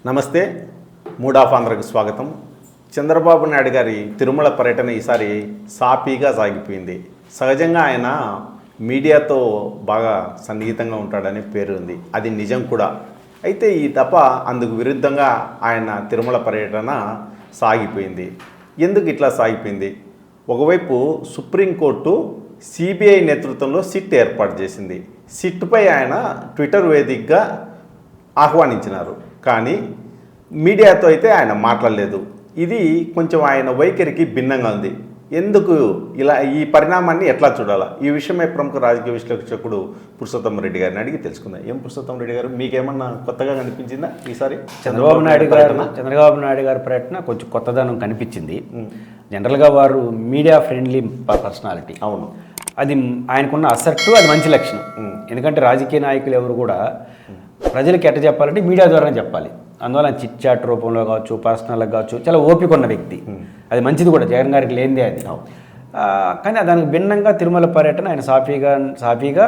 నమస్తే. Mood of ఆంధ్రకు స్వాగతం. చంద్రబాబు నాయుడు గారి తిరుమల పర్యటన ఈసారి సాఫీగా సాగిపోయింది. సహజంగా ఆయన మీడియాతో బాగా సన్నిహితంగా ఉంటాడనే పేరు ఉంది, అది నిజం కూడా. అయితే ఈ తప్ప అందుకు విరుద్ధంగా ఆయన తిరుమల పర్యటన సాగిపోయింది. ఎందుకు ఇట్లా సాగిపోయింది? ఒకవైపు సుప్రీంకోర్టు సిబిఐ నేతృత్వంలో సిట్ ఏర్పాటు చేసింది. సిట్పై ఆయన ట్విట్టర్ వేదికగా ఆహ్వానించినారు, కానీ మీడియాతో అయితే ఆయన మాట్లాడలేదు. ఇది కొంచెం ఆయన వైఖరికి భిన్నంగా ఉంది. ఎందుకు ఇలా ఈ పరిణామాన్ని ఎట్లా చూడాలా? ఈ విషయమై ప్రముఖ రాజకీయ విశ్లేషకుడు పురుషోత్తం రెడ్డి గారిని అడిగి తెలుసుకుందాం. ఏం పురుషోత్తం రెడ్డి గారు, మీకేమన్నా కొత్తగా కనిపించిందా ఈసారి? చంద్రబాబు నాయుడు గారి పర్యటన కొంచెం కొత్తదనం కనిపించింది. జనరల్గా వారు మీడియా ఫ్రెండ్లీ పర్సనాలిటీ. అవును, అది ఆయనకున్న అసర్టు, అది మంచి లక్షణం. ఎందుకంటే రాజకీయ నాయకులు ఎవరు కూడా ప్రజలకు ఎట్ట చెప్పాలంటే మీడియా ద్వారానే చెప్పాలి. అందువల్ల చిట్ చాట్ రూపంలో కావచ్చు, పర్సనల్గా కావచ్చు, చాలా ఓపిక ఉన్న వ్యక్తి. అది మంచిది కూడా, జగన్ గారికి లేనిదే అది. కానీ దానికి భిన్నంగా తిరుమల పర్యటన ఆయన సాఫీగా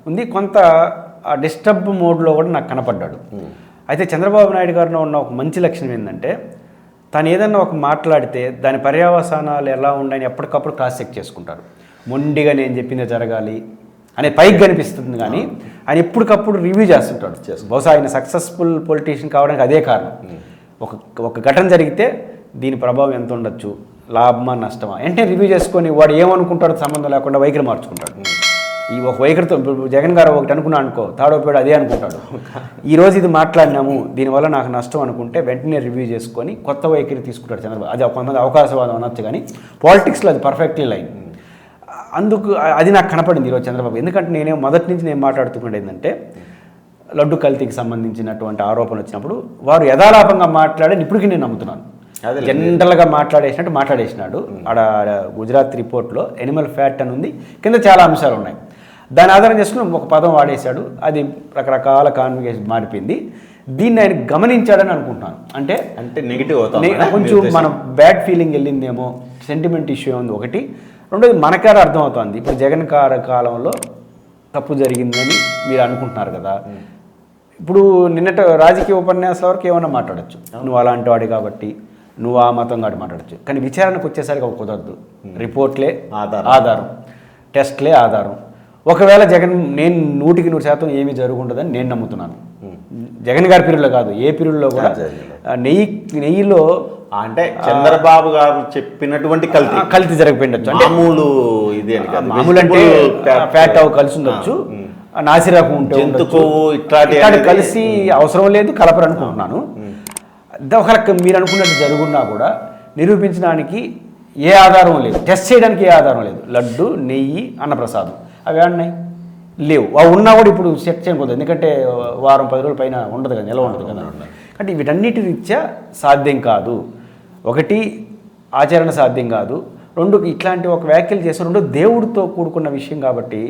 ఉంది. కొంత డిస్టర్బ్ మోడ్లో కూడా నాకు కనపడ్డాడు. అయితే చంద్రబాబు నాయుడు గారిలో ఉన్న ఒక మంచి లక్షణం ఏంటంటే, తను ఏదన్నా ఒక మాట్లాడితే దాని పర్యవసానాలు ఎలా ఉన్నాయని ఎప్పటికప్పుడు క్రాస్ చెక్ చేసుకుంటారు. మొండిగా నేను చెప్పిందే జరగాలి అనే పైకి కనిపిస్తుంది, కానీ ఆయన ఎప్పటికప్పుడు రివ్యూ చేస్తుంటాడు. బహుశా ఆయన సక్సెస్ఫుల్ పొలిటీషియన్ కావడానికి అదే కారణం. ఒక ఘటన జరిగితే దీని ప్రభావం ఎంత ఉండొచ్చు, లాభమా నష్టమా, వెంటనే రివ్యూ చేసుకొని వాడు ఏమనుకుంటాడో సంబంధం లేకుండా వైఖరి మార్చుకుంటాడు. ఈ ఒక వైఖరితో జగన్ గారు ఒకటి అనుకున్నా అనుకో, తాడోపేడు అదే అనుకుంటాడు. ఈరోజు ఇది మాట్లాడినాము, దీనివల్ల నాకు నష్టం అనుకుంటే వెంటనే రివ్యూ చేసుకొని కొత్త వైఖరి తీసుకుంటాడు చంద్రబాబు. అది కొంతమంది అవకాశవాదం అనొచ్చు, కానీ పాలిటిక్స్లో అది పర్ఫెక్ట్లీ లైన్. అందుకు అది నాకు కనపడింది ఈరోజు చంద్రబాబు. ఎందుకంటే మొదటి నుంచి నేను మాట్లాడుతుండే ఏంటంటే, లడ్డు కల్తీకి సంబంధించినటువంటి ఆరోపణలు వచ్చినప్పుడు వారు యథాలాపంగా మాట్లాడని ఇప్పటికీ నేను నమ్ముతున్నాను. జనరల్గా మాట్లాడేసినాడు. ఆడ గుజరాత్ రిపోర్ట్లో ఎనిమల్ ఫ్యాట్ అని ఉంది, కింద చాలా అంశాలు ఉన్నాయి. దాని ఆధారం చేసుకుని ఒక పదం వాడేశాడు, అది రకరకాల కాన్ఫిగరేషన్ మారిపోయింది. దీన్ని ఆయన గమనించాడని అనుకుంటున్నాను. అంటే నెగిటివ్ కొంచెం మనం బ్యాడ్ ఫీలింగ్ వెళ్ళిందేమో, సెంటిమెంట్ ఇష్యూ ఉంది ఒకటి. రెండోది మనకార అర్థమవుతుంది, ఇప్పుడు జగన్ కాలంలో తప్పు జరిగిందని మీరు అనుకుంటున్నారు కదా. ఇప్పుడు నిన్నటి రాజకీయ ఉపన్యాసాల వరకు ఏమన్నా మాట్లాడచ్చు, నువ్వు అలాంటి వాడి కాబట్టి, నువ్వు ఆ మతం కాబట్టి మాట్లాడచ్చు. కానీ విచారణకు వచ్చేసరికి కుదరదు. రిపోర్ట్లే ఆధారం, టెస్ట్లే ఆధారం. ఒకవేళ నేను 100% ఏమీ జరుగుండదని నేను నమ్ముతున్నాను. జగన్ గారి పీరియడ్లో కాదు, ఏ పీరియడ్లో కూడా నెయ్యిలో అంటే చంద్రబాబు గారు చెప్పినటువంటి కల్తీ జరగపోయిండొచ్చు. మామూలు అంటే ఫ్యాట్ అవి కలిసి ఉండొచ్చు, నాసిరకం ఉంటే ఇట్లాంటి కలిసి అవసరం లేదు, కలపరు అనుకుంటున్నాను. ఒకవేళ మీరు అనుకున్నట్టు జరుగున్నా కూడా నిరూపించడానికి ఏ ఆధారం లేదు, టెస్ట్ చేయడానికి ఏ ఆధారం లేదు. లడ్డు, నెయ్యి, అన్నప్రసాదం అవి ఏమన్నాయి లేవు. అవి ఉన్నా కూడా ఇప్పుడు సెట్ చేయకూడదు, ఎందుకంటే వారం 10 రోజుల పైన ఉండదు కదా, నిల్వ ఉండదు కదా. అంటే వీటన్నిటి రీత్యా సాధ్యం కాదు. ఒకటి, ఆచరణ సాధ్యం కాదు. రెండు, ఇట్లాంటి ఒక వ్యాఖ్యలు చేసిన రెండు దేవుడితో కూడుకున్న విషయం కాబట్టి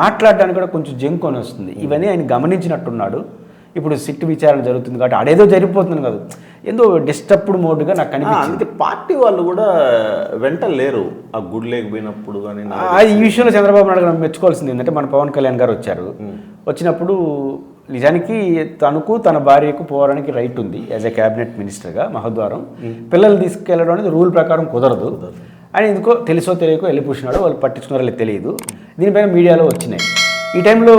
మాట్లాడడానికి కూడా కొంచెం జంకొని వస్తుంది. ఇవన్నీ ఆయన గమనించినట్టున్నాడు. ఇప్పుడు సిట్ విచారణ జరుగుతుంది కాబట్టి అడేదో జరిగిపోతుంది కదా, ఏదో డిస్టర్బ్డ్ మోడ్గా నాకు కనిపించింది. పార్టీ వాళ్ళు కూడా వెంట లేరు ఆ గుడి లేకపోయినప్పుడు. కానీ ఈ విషయంలో చంద్రబాబు నాయుడు గారు మెచ్చుకోవాల్సింది ఏంటంటే, మన పవన్ కళ్యాణ్ గారు వచ్చారు. వచ్చినప్పుడు నిజానికి తనకు తన భార్యకు పోవడానికి రైట్ ఉంది యాజ్ ఎ క్యాబినెట్ మినిస్టర్గా. మహద్వారం పిల్లలు తీసుకెళ్ళడం అనేది రూల్ ప్రకారం కుదరదు అని ఎందుకో తెలుసో తెలియకో వెళ్ళిపూసినాడు. వాళ్ళు పట్టించుకున్నారో తెలియదు. దీనిపైన మీడియాలో వచ్చినాయి. ఈ టైంలో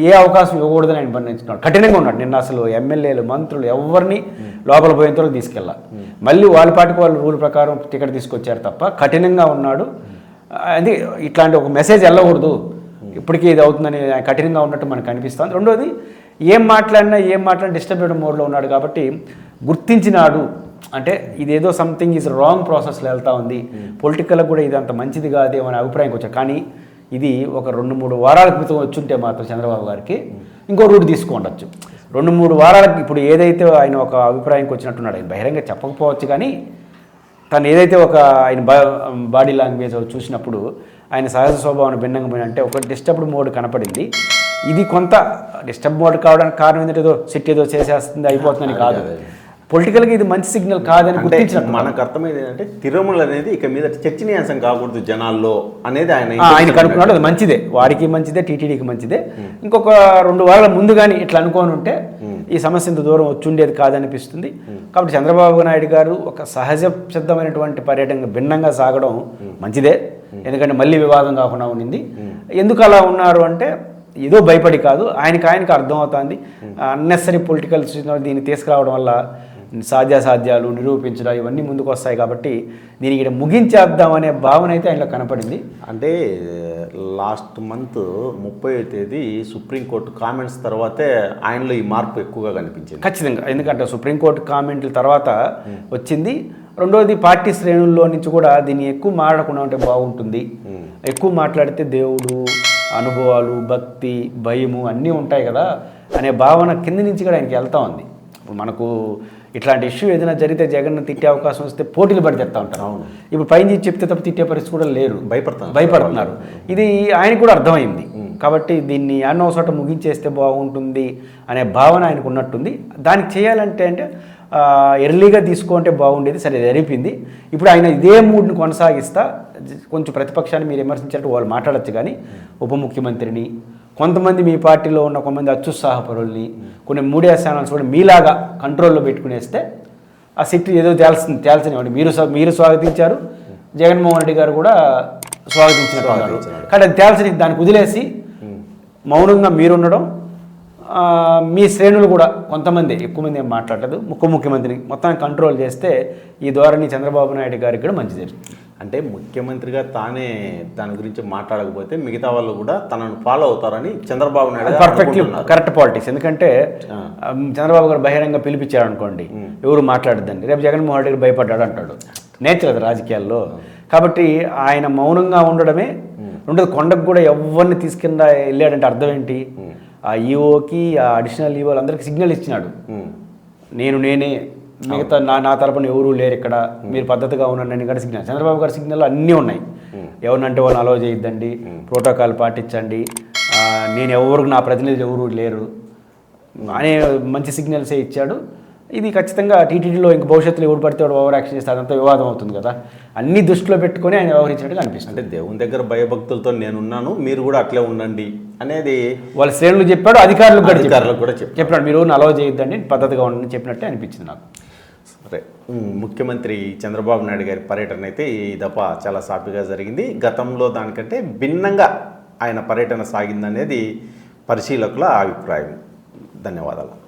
ఏ అవకాశం ఇవ్వకూడదని ఆయన బంధించున్నాడు, కఠినంగా ఉన్నాడు. నిన్న అసలు ఎమ్మెల్యేలు, మంత్రులు ఎవరిని లోపల పోయేంత వరకు తీసుకెళ్ళాలి. మళ్ళీ వాళ్ళ పాటికి వాళ్ళు రూల్ ప్రకారం టికెట్ తీసుకొచ్చారు తప్ప కఠినంగా ఉన్నాడు. అది ఇట్లాంటి ఒక మెసేజ్ వెళ్ళకూడదు, ఇప్పటికీ ఇది అవుతుందని కఠినంగా ఉన్నట్టు మనకు అనిపిస్తుంది. రెండోది, ఏం మాట్లాడినా డిస్టర్బ్ చేయడం మోడ్లో ఉన్నాడు కాబట్టి గుర్తించినాడు. అంటే ఇదేదో సంథింగ్ ఈజ్ రాంగ్ ప్రాసెస్లో వెళ్తూ ఉంది, పొలిటికల్గా కూడా ఇది అంత మంచిది కాదేమో అనే అభిప్రాయంకి వచ్చారు. కానీ ఇది ఒక 2-3 వారాల క్రితం వచ్చుంటే మాత్రం చంద్రబాబు గారికి ఇంకో రూట్ తీసుకోండొచ్చు. 2-3 వారాలకు ఇప్పుడు ఏదైతే ఆయన ఒక అభిప్రాయంకి వచ్చినట్టున్నాడు, ఆయన బహిరంగ చెప్పకపోవచ్చు, కానీ తను ఏదైతే ఒక ఆయన బాడీ లాంగ్వేజ్ చూసినప్పుడు ఆయన సహజ స్వభావాన్ని భిన్నంగా పోయినంటే ఒక డిస్టర్బ్డ్ మోడ్ కనపడింది. ఇది కొంత డిస్టర్బ్ మోడ్ కావడానికి కారణం ఏంటంటే ఏదో సిట్ ఏదో చేసేస్తుంది అయిపోతుందని కాదు, పొలిటికల్గా ఇది మంచి సిగ్నల్ కాదని గుర్తించిన మనకు అర్థమైంది ఏంటంటే, తిరుమల అనేది ఇక మీద చర్చనీయాంశం కాకూడదు జనాల్లో అనేది ఆయన కనుక్కున్నాడు. అది మంచిదే, వారికి మంచిదే, టీటీడీకి మంచిదే. ఇంకొక 2 వారాల ముందు కానీ ఇట్లా అనుకోని ఉంటే ఈ సమస్య ఇంత దూరం వచ్చుండేది కాదనిపిస్తుంది. కాబట్టి చంద్రబాబు నాయుడు గారు ఒక సహజ సిద్ధమైనటువంటి పర్యటన భిన్నంగా సాగడం మంచిదే. ఎందుకంటే మళ్ళీ వివాదం కాకుండా ఉండింది. ఎందుకు అలా ఉన్నారు అంటే ఏదో భయపడి కాదు, ఆయనకి అర్థమవుతుంది. అన్నెసరీ పొలిటికల్ దీన్ని తీసుకురావడం వల్ల సాధ్యాసాధ్యాలు నిరూపించడం ఇవన్నీ ముందుకు వస్తాయి. కాబట్టి దీనికి ఇక్కడ ముగించేద్దామనే భావన అయితే ఆయనలో కనపడింది. అంటే లాస్ట్ మంత్ 30వ తేదీ సుప్రీంకోర్టు కామెంట్స్ తర్వాతే ఆయనలో ఈ మార్పు ఎక్కువగా కనిపించింది. ఖచ్చితంగా, ఎందుకంటే సుప్రీంకోర్టు కామెంట్ల తర్వాత వచ్చింది. రెండోది పార్టీ శ్రేణుల్లో నుంచి కూడా దీన్ని ఎక్కువ మాట్లాడకుండా ఉంటే బాగుంటుంది. ఎక్కువ మాట్లాడితే దేవుడు, అనుభవాలు, భక్తి, భయము అన్నీ ఉంటాయి కదా అనే భావన కింద నుంచి కూడా ఆయనకి వెళ్తూ ఉంది. ఇప్పుడు మనకు ఇట్లాంటి ఇష్యూ ఏదైనా జరిగితే జగన్ తిట్టే అవకాశం వస్తే పోటీలు పడి తెస్తా ఉంటారు. ఇప్పుడు పైన చెప్తే తప్ప తిట్టే పరిస్థితి కూడా లేరు, భయపడుతున్నారు. ఇది ఆయనకు కూడా అర్థమైంది. కాబట్టి దీన్ని అన్నో చోట ముగించేస్తే బాగుంటుంది అనే భావన ఆయనకు ఉన్నట్టుంది. దానికి చేయాలంటే ఎర్లీగా తీసుకుంటే బాగుండేది. సరే జరిపింది. ఇప్పుడు ఆయన ఇదే మూడ్ని కొనసాగిస్తా కొంచెం ప్రతిపక్షాన్ని మీరు విమర్శించినట్టు వాళ్ళు మాట్లాడచ్చు, కానీ ఉప ముఖ్యమంత్రిని, కొంతమంది మీ పార్టీలో ఉన్న కొంతమంది అత్యుత్సాహపరుల్ని, కొన్ని మీడియా ఛానల్స్ కూడా మీలాగా కంట్రోల్లో పెట్టుకునేస్తే ఆ సిట్ ఏదో తేల్చనివ్వండి. మీరు స్వాగతించారు, జగన్మోహన్ రెడ్డి గారు కూడా స్వాగతించినట్టు. కానీ అది తేల్చని దానికి వదిలేసి మౌనంగా మీరుండడం, మీ శ్రేణులు కూడా కొంతమంది, ఎక్కువ మంది ఏం మాట్లాడలేదు, ముఖ్యమంత్రిని మొత్తం కంట్రోల్ చేస్తే ఈ ధోరణి చంద్రబాబు నాయుడు గారికి కూడా మంచి జరుగుతుంది. అంటే ముఖ్యమంత్రిగా తానే దాని గురించి మాట్లాడకపోతే మిగతా వాళ్ళు కూడా తనను ఫాలో అవుతారని Chandrababu Naidu perfectly correct politics. ఎందుకంటే చంద్రబాబు గారు బహిరంగ పిలిపించాడు అనుకోండి, ఎవరు మాట్లాడద్దండి, రేపు జగన్మోహన్ రెడ్డి గారు భయపడ్డాడు అంటాడు. నేచర్ అది రాజకీయాల్లో. కాబట్టి ఆయన మౌనంగా ఉండడమే. రెండోది కొండకు కూడా ఎవరిని తీసుకుని వెళ్ళాడంటే అర్థం ఏంటి? ఆ ఈఓకి, ఆ అడిషనల్ ఈఓలు అందరికి సిగ్నల్ ఇచ్చినాడు, నేనే, మిగతా నా తరపున ఎవరూ లేరు ఇక్కడ, మీరు పద్ధతిగా ఉన్నాను కూడా సిగ్నల్. చంద్రబాబు గారి సిగ్నల్ అన్నీ ఉన్నాయి. ఎవరినంటే వాళ్ళని అలౌ చేయొద్దండి, ప్రోటోకాల్ పాటించండి, నేను ఎవరికి నా ప్రతినిధులు ఎవరు లేరు అనే మంచి సిగ్నల్సే ఇచ్చాడు. ఇది ఖచ్చితంగా టీటీడీలో ఇంక భవిష్యత్తులో ఎవరు పడితే వాడు ఓవర్ యాక్షన్ చేస్తే అదంతా వివాదం అవుతుంది కదా. అన్ని దృష్టిలో పెట్టుకొని ఆయన వ్యవహరించినట్టుగా అనిపిస్తుంది. అంటే దేవుని దగ్గర భయభక్తులతో నేనున్నాను, మీరు కూడా అట్లే ఉండండి అనేది వాళ్ళ శ్రేణులు చెప్పాడు, అధికారులకు కూడా చెప్పాడు, మీరు అలౌ చేయొద్దండి, పద్ధతిగా ఉండండి చెప్పినట్టే అనిపించింది నాకు. సరే, ముఖ్యమంత్రి చంద్రబాబు నాయుడు గారి పర్యటన అయితే ఈ దఫా చాలా సాఫీగా జరిగింది. గతంలో దానికంటే భిన్నంగా ఆయన పర్యటన సాగిందనేది పరిశీలకుల అభిప్రాయం. ధన్యవాదాలు.